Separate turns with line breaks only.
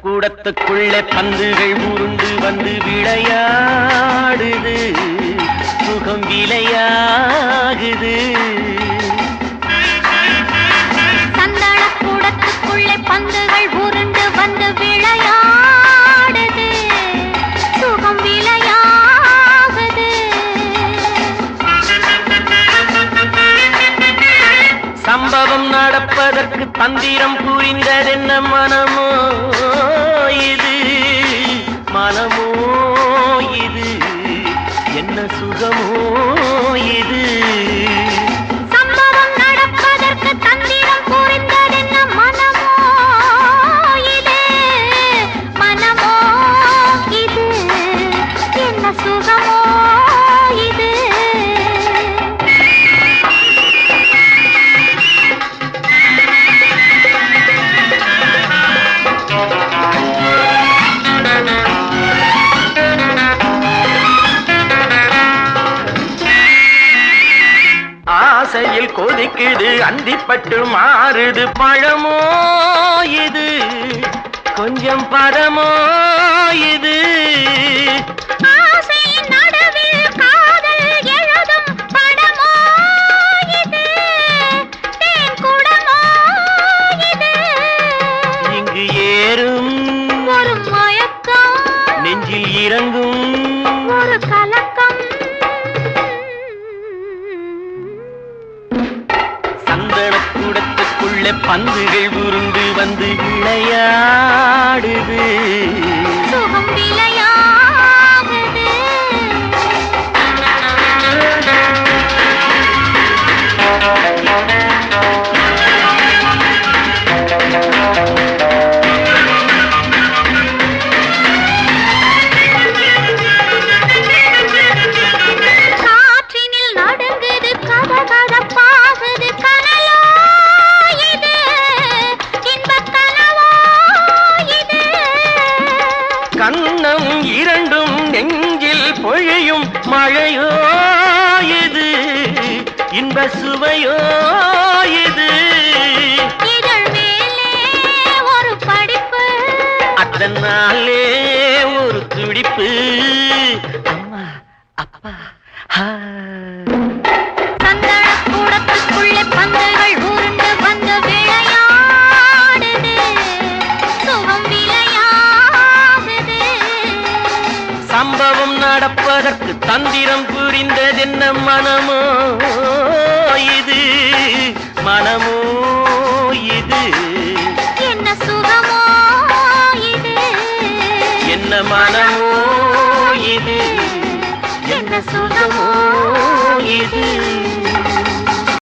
கூடத்துக்குள்ளே பந்துகள் உருண்டு வந்து விளையாடுது, சுகம் விளையாகுது.
சந்தன கூடத்துக்குள்ளே பந்துகள் உருண்டு வந்து விளையாடுது, சுகம் விளையாகுது.
சம்பவம் நடப்பதற்கு தந்திரம் புரிந்ததென்ன மனமோ இது, மனமோ இது, என்ன சுகமோ இது.
சம்பவம் நடப்பதற்கு தந்திரம் புரிந்ததென்ன மனமோ இது, மனமோ இது, என்ன சுகமோ இது.
ஆசையில் கொதிக்குது, அந்திப்பட்டு மாறுது, பழமோ இது, கொஞ்சம் பதமோ இது.
ஆசையின் நடுவில் காதல் எழுதும் படமோ இது, தேன் குடமோ இது.
இங்கு ஏறும்
ஒரு மயக்கம்,
நெஞ்சில் இறங்கும்
ஒரு கலக்கம்.
கூடத்துக்குள்ளே பந்துகள் உருண்டு வந்து விளையாடுது,
சுகம் விளையாகுது. காற்றினில் நடுங்குது, கதகதப்பாகுது, கனலோ இது, இன்பக் கனவோ இது.
கண்ணம் இரண்டும் நெஞ்சில் பொழியும் மழையோ இது, இன்ப சுவையோ இது.
இதழ் மேலே ஒரு படிப்பு,
அதனாலே ஒரு துடிப்பு, அம்மா அப்பா ஆ.
சந்தன கூடத்துக்குள்ளே பந்துகள் உருண்டு வந்து விளையாடுது, சுகம் விளையாகுது.
சம்பவம் நடப்பதற்கு தந்திரம் புரிந்ததென்ன மனமோ இது, மனமோ இது,
என்ன சுகமோ இது,
என்ன மனமோ இது,
என்ன சுகமோ
இது.